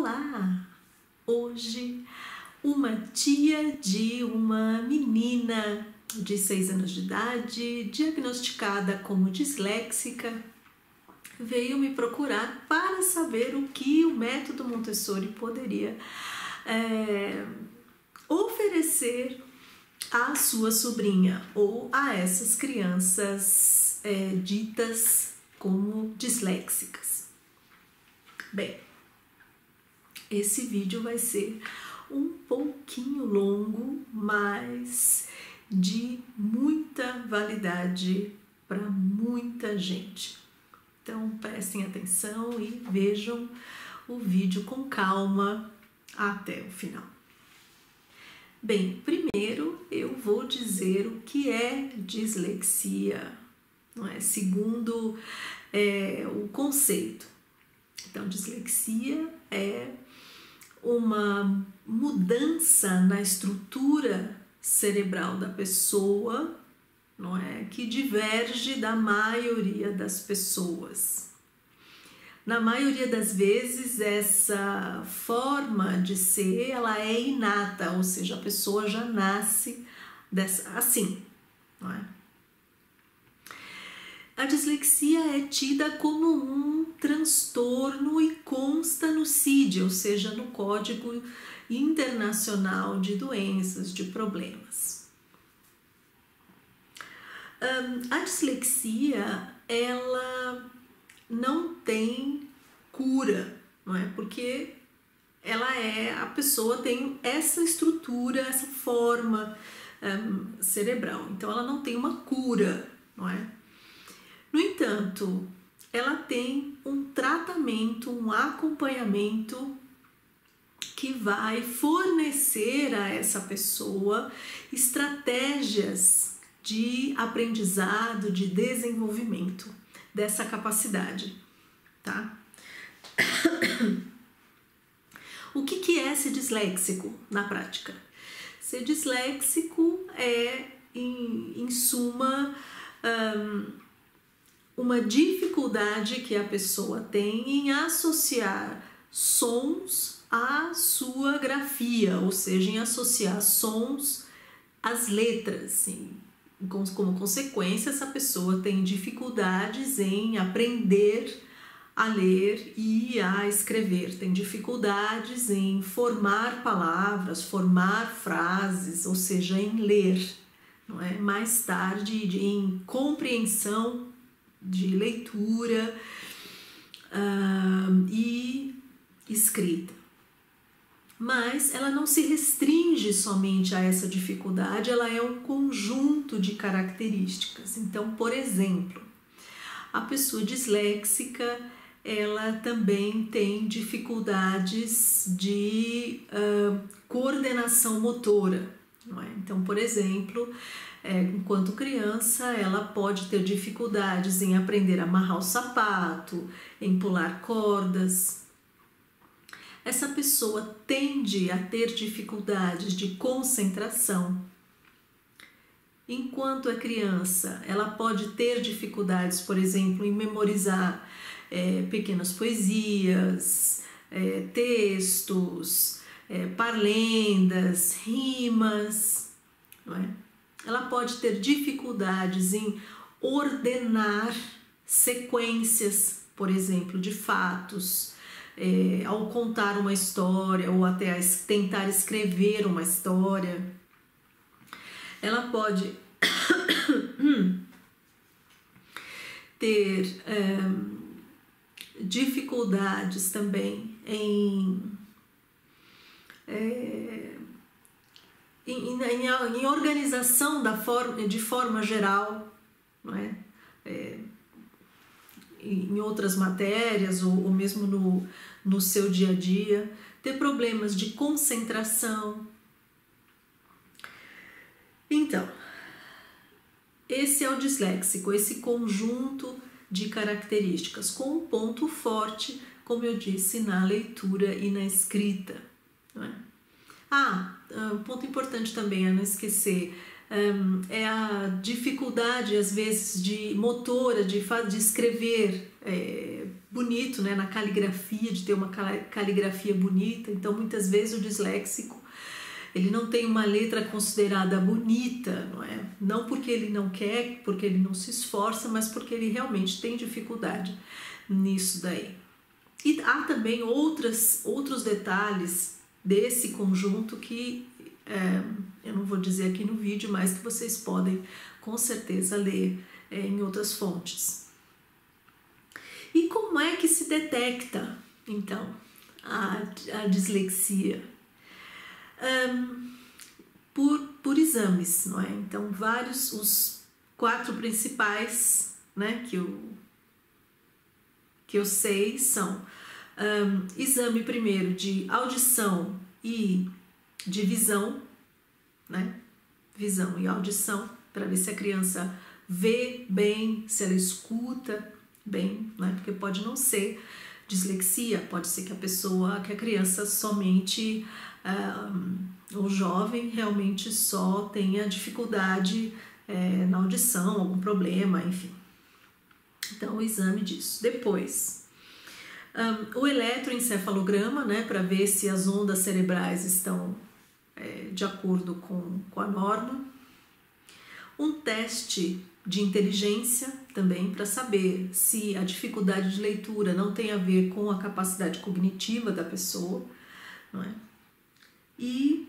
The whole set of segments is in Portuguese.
Olá! Hoje, uma tia de uma menina de 6 anos de idade, diagnosticada como disléxica, veio me procurar para saber o que o método Montessori poderia oferecer à sua sobrinha ou a essas crianças ditas como disléxicas. Bem, esse vídeo vai ser um pouquinho longo, mas de muita validade para muita gente. Então prestem atenção e vejam o vídeo com calma até o final. Bem, primeiro eu vou dizer o que é dislexia, não é? Segundo o conceito. Então, dislexia é uma mudança na estrutura cerebral da pessoa, não é? Que diverge da maioria das pessoas. Na maioria das vezes, essa forma de ser, ela é inata, ou seja, a pessoa já nasce assim, não é? A dislexia é tida como um transtorno e consta no CID, ou seja, no Código Internacional de Doenças, de Problemas. A dislexia, ela não tem cura, não é? Porque a pessoa tem essa estrutura, essa forma cerebral, então ela não tem uma cura, não é? No entanto, ela tem um tratamento, um acompanhamento que vai fornecer a essa pessoa estratégias de aprendizado, de desenvolvimento dessa capacidade, tá? O que é ser disléxico na prática? Ser disléxico é, em suma, uma dificuldade que a pessoa tem em associar sons à sua grafia, ou seja, em associar sons às letras. Como consequência, essa pessoa tem dificuldades em aprender a ler e a escrever, tem dificuldades em formar palavras, formar frases, ou seja, em ler, não é? Mais tarde, em compreensão de leitura e escrita. Mas ela não se restringe somente a essa dificuldade, ela é um conjunto de características. Então, por exemplo, a pessoa disléxica, ela também tem dificuldades de coordenação motora, não é? Então, por exemplo, enquanto criança, ela pode ter dificuldades em aprender a amarrar o sapato, em pular cordas. Essa pessoa tende a ter dificuldades de concentração. Enquanto é criança, ela pode ter dificuldades, por exemplo, em memorizar pequenas poesias, textos, parlendas, rimas, não é? Ela pode ter dificuldades em ordenar sequências, por exemplo, de fatos, ao contar uma história ou até tentar escrever uma história. Ela pode ter dificuldades também em organização de forma geral, não é? Em outras matérias ou mesmo no seu dia a dia, ter problemas de concentração. Então, esse é o disléxico, esse conjunto de características, com um ponto forte, como eu disse, na leitura e na escrita, não é? Um ponto importante também a não esquecer, é a dificuldade, às vezes, de motora, de escrever bonito, né, na caligrafia, de ter uma caligrafia bonita. Então, muitas vezes o disléxico, ele não tem uma letra considerada bonita, não é? Não porque ele não quer, porque ele não se esforça, mas porque ele realmente tem dificuldade nisso daí. E há também outros detalhes desse conjunto que eu não vou dizer aqui no vídeo, mas que vocês podem com certeza ler em outras fontes. E como é que se detecta, então, a dislexia? Por exames, não é? Então, os 4 principais, né, que eu sei são exame primeiro de audição e de visão, né? Visão e audição, para ver se a criança vê bem, se ela escuta bem, né? Porque pode não ser dislexia, pode ser que a criança somente, o jovem realmente só tenha dificuldade na audição, algum problema, enfim. Então, o exame disso. Depois, o eletroencefalograma, né, para ver se as ondas cerebrais estão de acordo com a norma. Um teste de inteligência também, para saber se a dificuldade de leitura não tem a ver com a capacidade cognitiva da pessoa, não é? E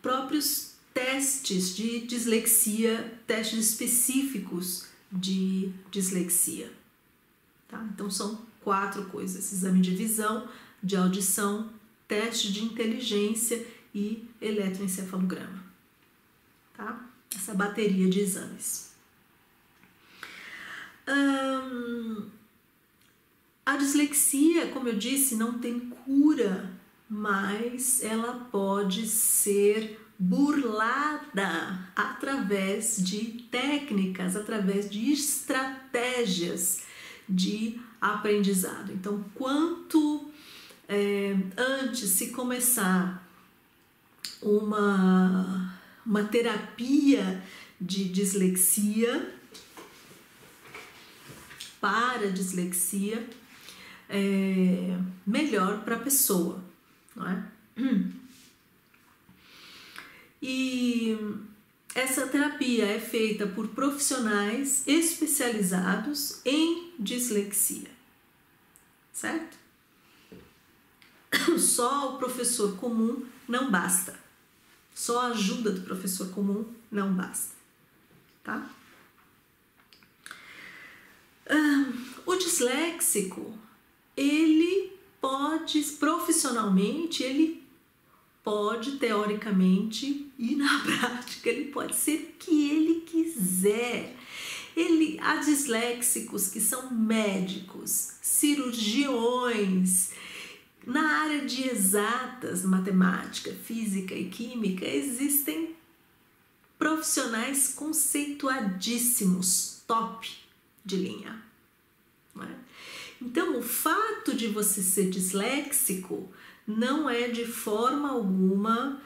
próprios testes de dislexia, testes específicos de dislexia, tá? Então são 4 coisas: exame de visão, de audição, teste de inteligência e eletroencefalograma, tá? Essa bateria de exames. A dislexia, como eu disse, não tem cura, mas ela pode ser burlada através de técnicas, através de estratégias de aprendizado. Então, quanto antes se começar uma terapia de dislexia, para dislexia, melhor para a pessoa, não é? E essa terapia é feita por profissionais especializados em dislexia, certo? Só o professor comum não basta. Só a ajuda do professor comum não basta, tá? O disléxico, ele pode, profissionalmente, ele pode, teoricamente, e na prática, ele pode ser o que ele quiser. Há disléxicos que são médicos, cirurgiões. Na área de exatas, matemática, física e química, existem profissionais conceituadíssimos, top de linha, não é? Então, o fato de você ser disléxico não é de forma alguma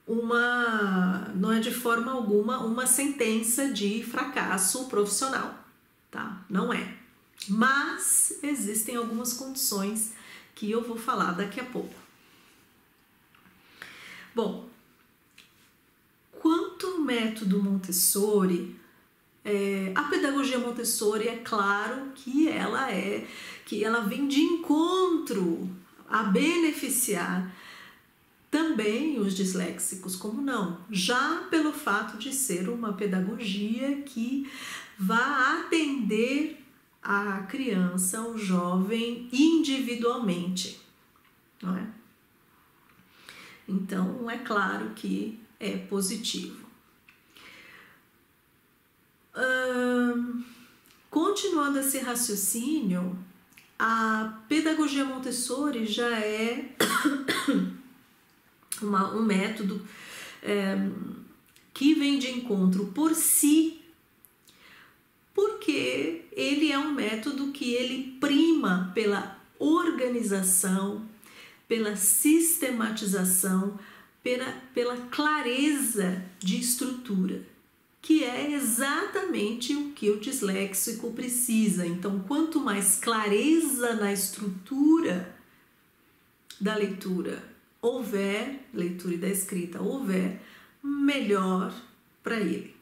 uma sentença de fracasso profissional, tá? Não é. Mas existem algumas condições que eu vou falar daqui a pouco. Bom, quanto ao método Montessori, a pedagogia Montessori, é claro que ela vem de encontro a beneficiar também os disléxicos, como não? Já pelo fato de ser uma pedagogia que vai atender a criança, o jovem, individualmente, não é? Então, é claro que é positivo. Continuando esse raciocínio, a pedagogia Montessori já é um método que vem de encontro por si, porque ele é um método que ele prima pela organização, pela sistematização, pela clareza de estrutura. que é exatamente o que o disléxico precisa. Então, quanto mais clareza na estrutura da leitura houver, leitura e da escrita houver, melhor para ele,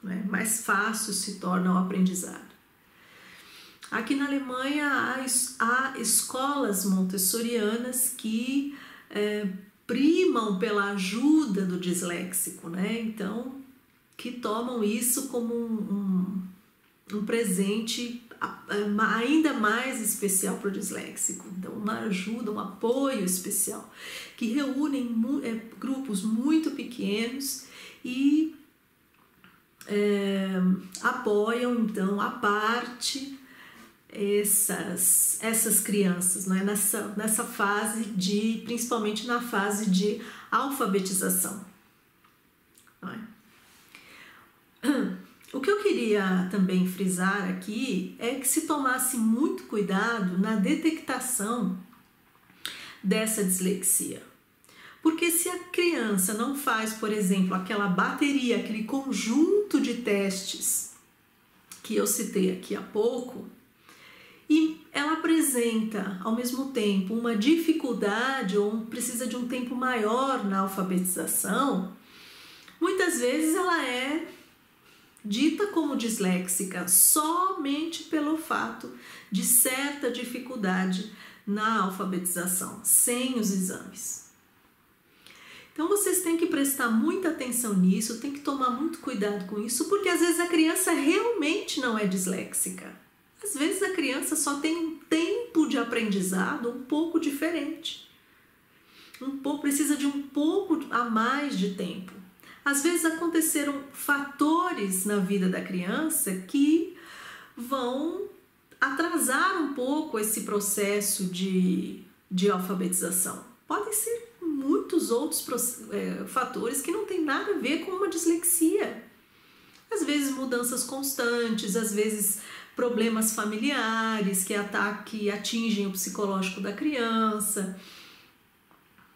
né? Mais fácil se torna o aprendizado. Aqui na Alemanha há escolas montessorianas que primam pela ajuda do disléxico, né? Então, que tomam isso como um presente ainda mais especial para o disléxico. Então, uma ajuda, um apoio especial, que reúnem grupos muito pequenos e apoiam, então, à parte essas crianças, né? nessa fase principalmente na fase de alfabetização. Não é? O que eu queria também frisar aqui é que se tomasse muito cuidado na detectação dessa dislexia. Porque se a criança não faz, por exemplo, aquela bateria, aquele conjunto de testes que eu citei aqui há pouco, e ela apresenta ao mesmo tempo uma dificuldade ou precisa de um tempo maior na alfabetização, muitas vezes ela é dita como disléxica somente pelo fato de certa dificuldade na alfabetização, sem os exames. Então vocês têm que prestar muita atenção nisso, tem que tomar muito cuidado com isso, porque às vezes a criança realmente não é disléxica. Às vezes a criança só tem um tempo de aprendizado um pouco diferente. Precisa de um pouco a mais de tempo. Às vezes aconteceram fatores na vida da criança que vão atrasar um pouco esse processo de alfabetização. Podem ser muitos outros fatores que não tem nada a ver com uma dislexia. Às vezes mudanças constantes, às vezes problemas familiares que atingem o psicológico da criança.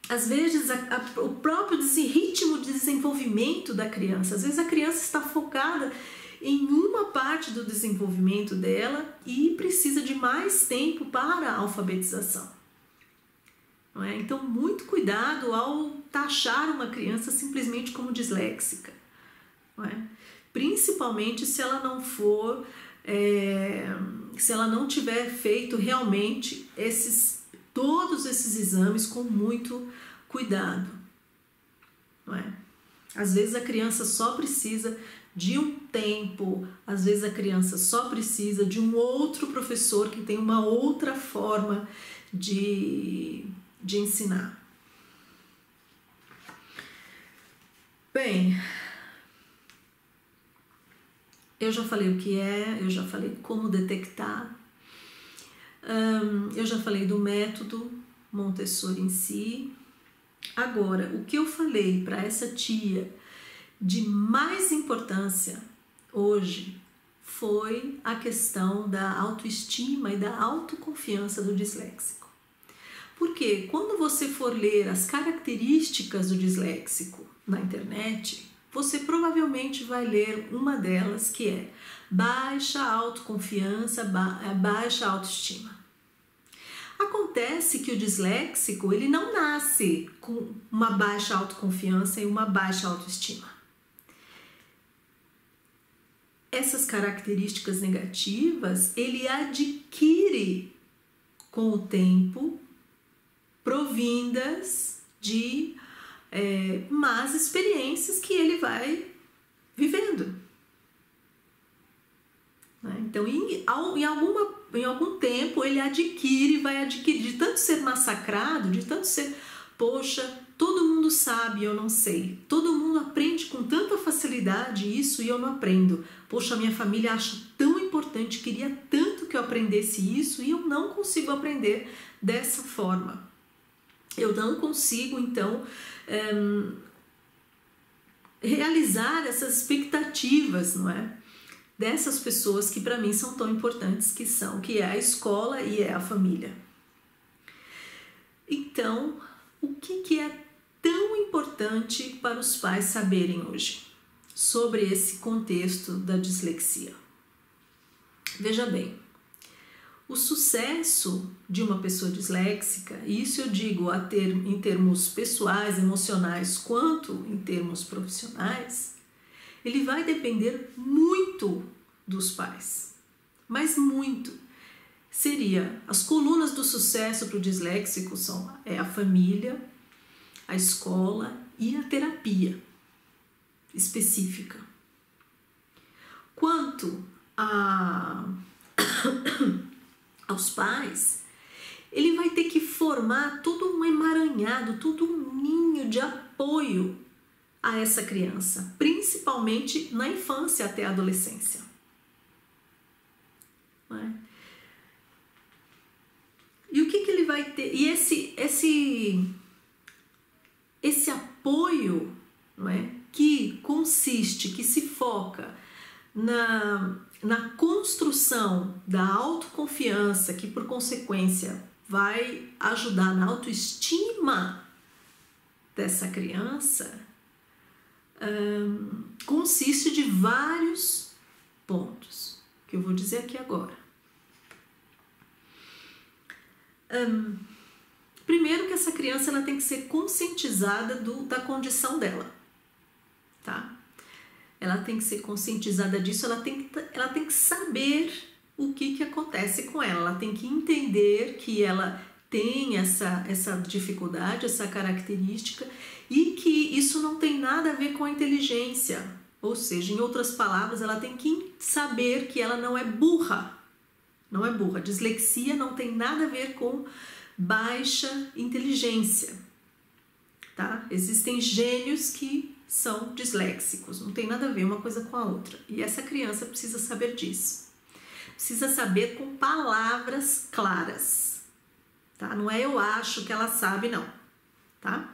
Às vezes o próprio ritmo de desenvolvimento da criança. Às vezes a criança está focada em uma parte do desenvolvimento dela e precisa de mais tempo para a alfabetização. Não é? Então, muito cuidado ao taxar uma criança simplesmente como disléxica. Não é? Principalmente se ela não for, se ela não tiver feito realmente todos esses exames com muito cuidado. Não é? Às vezes a criança só precisa de um tempo, às vezes a criança só precisa de um outro professor que tem uma outra forma de ensinar. Bem, eu já falei o que é, eu já falei como detectar, eu já falei do método Montessori em si. Agora, o que eu falei para essa tia de mais importância hoje foi a questão da autoestima e da autoconfiança do disléxico. Porque quando você for ler as características do disléxico na internet, você provavelmente vai ler uma delas, que é baixa autoconfiança, baixa autoestima. Acontece que o disléxico, ele não nasce com uma baixa autoconfiança e uma baixa autoestima. Essas características negativas, ele adquire com o tempo, provindas de más experiências que ele vai vivendo. Então, em algum tempo, ele vai adquirir, de tanto ser massacrado, de tanto ser, poxa, todo mundo sabe e eu não sei, todo mundo aprende com tanta facilidade isso e eu não aprendo, poxa, minha família acha tão importante, queria tanto que eu aprendesse isso e eu não consigo aprender dessa forma. Eu não consigo, então, realizar essas expectativas, não é? Dessas pessoas que para mim são tão importantes, que é a escola e é a família. Então, o que é tão importante para os pais saberem hoje sobre esse contexto da dislexia. Veja bem, o sucesso de uma pessoa disléxica, e isso eu digo em termos pessoais, emocionais, quanto em termos profissionais, ele vai depender muito dos pais, mas muito. Seria, as colunas do sucesso para o disléxico são a família, a escola e a terapia específica. Quanto aos pais, ele vai ter que formar todo um emaranhado, todo um ninho de apoio a essa criança, principalmente na infância até a adolescência. Não é? E o que ele vai ter? E esse apoio, não é? Que se foca na construção da autoconfiança, que por consequência vai ajudar na autoestima dessa criança, consiste de vários pontos, que eu vou dizer aqui agora. Primeiro que essa criança ela tem que ser conscientizada da condição dela, tá? Ela tem que ser conscientizada disso, ela tem que saber o que acontece com ela, ela tem que entender que ela tem essa dificuldade, essa característica e que isso não tem nada a ver com a inteligência, ou seja, em outras palavras, ela tem que saber que ela não é burra, não é burra. Dislexia não tem nada a ver com baixa inteligência, tá? Existem gênios que são disléxicos, não tem nada a ver uma coisa com a outra. E essa criança precisa saber disso. Precisa saber com palavras claras, tá? Não é eu acho que ela sabe, não, tá?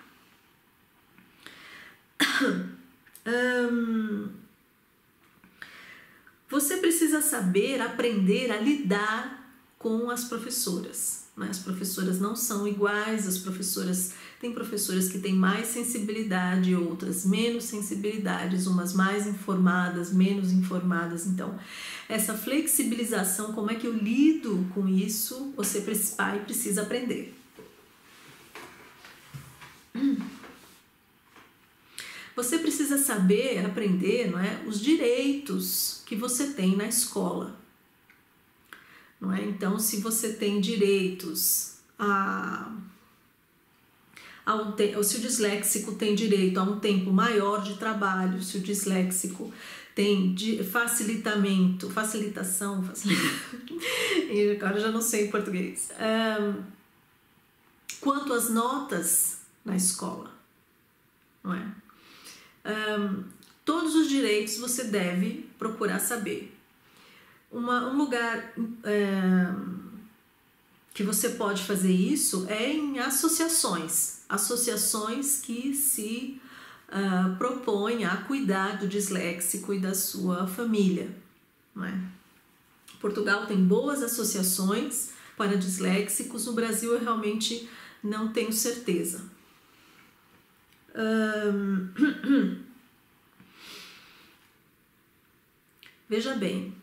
Você precisa saber, aprender a lidar com as professoras. As professoras não são iguais, tem professoras que têm mais sensibilidade, outras menos sensibilidades, umas mais informadas, menos informadas. Então, essa flexibilização, como é que eu lido com isso, você pai precisa aprender. Você precisa saber, aprender, não é, os direitos que você tem na escola. Não é? Então, se você tem direitos se o disléxico tem direito a um tempo maior de trabalho, se o disléxico tem facilitação, agora já não sei em português, quanto às notas na escola, não é? Todos os direitos você deve procurar saber. Um lugar que você pode fazer isso é em associações que se propõem a cuidar do disléxico e da sua família, não é? Portugal tem boas associações para disléxicos, no Brasil eu realmente não tenho certeza. Veja bem,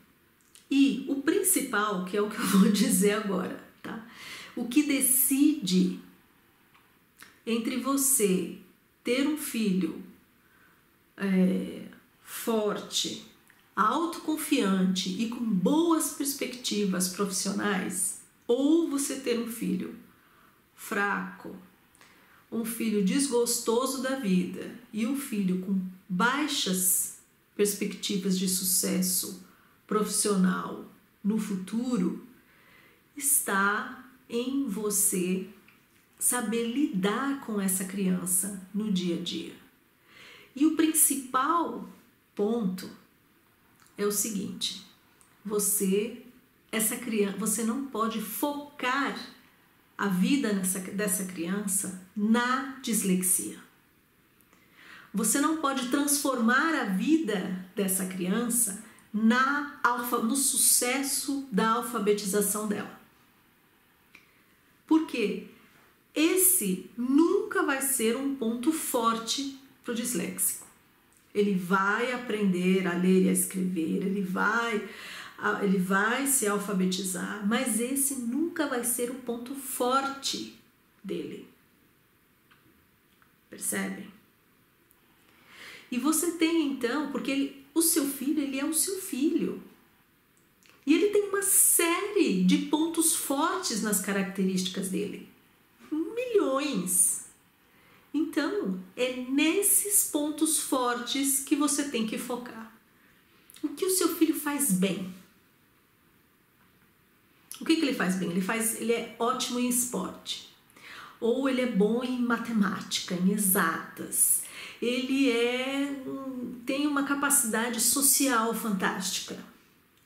e o principal, que é o que eu vou dizer agora, tá? O que decide entre você ter um filho forte, autoconfiante e com boas perspectivas profissionais, ou você ter um filho fraco, um filho desgostoso da vida e um filho com baixas perspectivas de sucesso profissional no futuro, está em você saber lidar com essa criança no dia a dia. E o principal ponto é o seguinte: você não pode focar a vida dessa criança na dislexia. Você não pode transformar a vida dessa criança no sucesso da alfabetização dela. Por quê? Esse nunca vai ser um ponto forte para o disléxico. Ele vai aprender a ler e a escrever, ele vai se alfabetizar, mas esse nunca vai ser o ponto forte dele. Percebem? E você tem então, porque o seu filho, ele é o seu filho. E ele tem uma série de pontos fortes nas características dele. Milhões. Então, é nesses pontos fortes que você tem que focar. O que o seu filho faz bem? O que ele faz bem? Ele é ótimo em esporte. Ou ele é bom em matemática, em exatas. Ele tem uma capacidade social fantástica.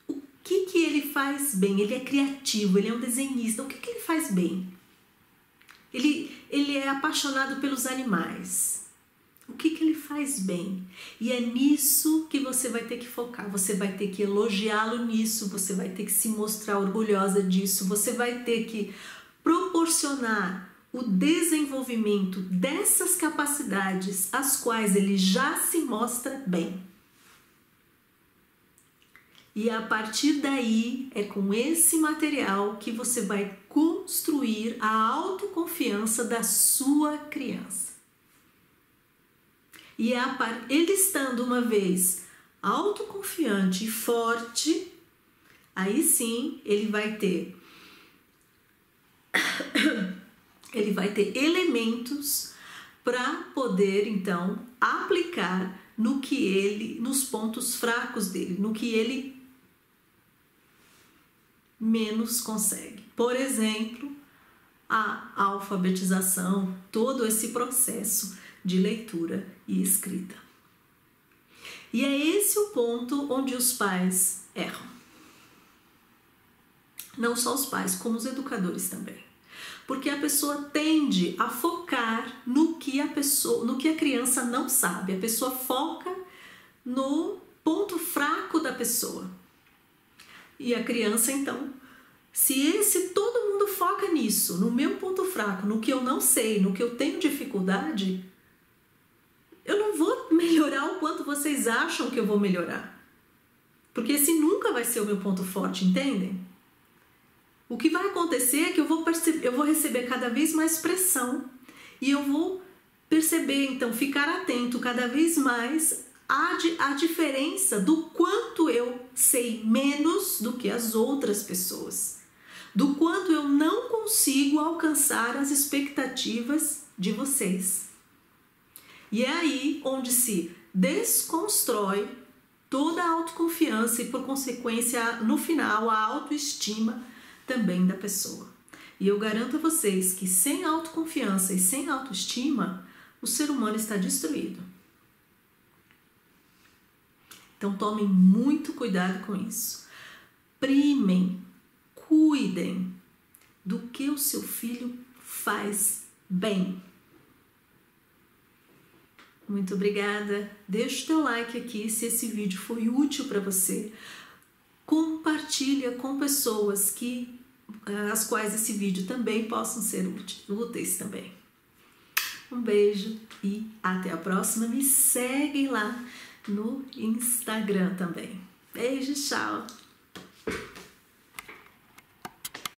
O que ele faz bem? Ele é criativo, ele é um desenhista. O que ele faz bem? Ele é apaixonado pelos animais. O que ele faz bem? E é nisso que você vai ter que focar. Você vai ter que elogiá-lo nisso, você vai ter que se mostrar orgulhosa disso, você vai ter que proporcionar o desenvolvimento dessas capacidades às quais ele já se mostra bem. E a partir daí, é com esse material que você vai construir a autoconfiança da sua criança. E ele estando uma vez autoconfiante e forte, aí sim ele vai ter elementos para poder então aplicar nos pontos fracos dele, no que ele menos consegue. Por exemplo, a alfabetização, todo esse processo de leitura e escrita. E é esse o ponto onde os pais erram. Não só os pais, como os educadores também. Porque a pessoa tende a focar no que a criança não sabe. A pessoa foca no ponto fraco da pessoa. E a criança, então, se todo mundo foca nisso, no meu ponto fraco, no que eu não sei, no que eu tenho dificuldade, eu não vou melhorar o quanto vocês acham que eu vou melhorar. Porque esse nunca vai ser o meu ponto forte, entendem? O que vai acontecer é que eu vou receber cada vez mais pressão e eu vou perceber, então, ficar atento cada vez mais à diferença do quanto eu sei menos do que as outras pessoas, do quanto eu não consigo alcançar as expectativas de vocês. E é aí onde se desconstrói toda a autoconfiança e, por consequência, no final, a autoestima também da pessoa. E eu garanto a vocês que sem autoconfiança e sem autoestima, o ser humano está destruído. Então tomem muito cuidado com isso. Primem, cuidem do que o seu filho faz bem. Muito obrigada. Deixa o teu like aqui se esse vídeo foi útil para você. Compartilha com pessoas as quais esse vídeo também possam ser úteis também. Um beijo e até a próxima. Me seguem lá no Instagram também. Beijo, tchau!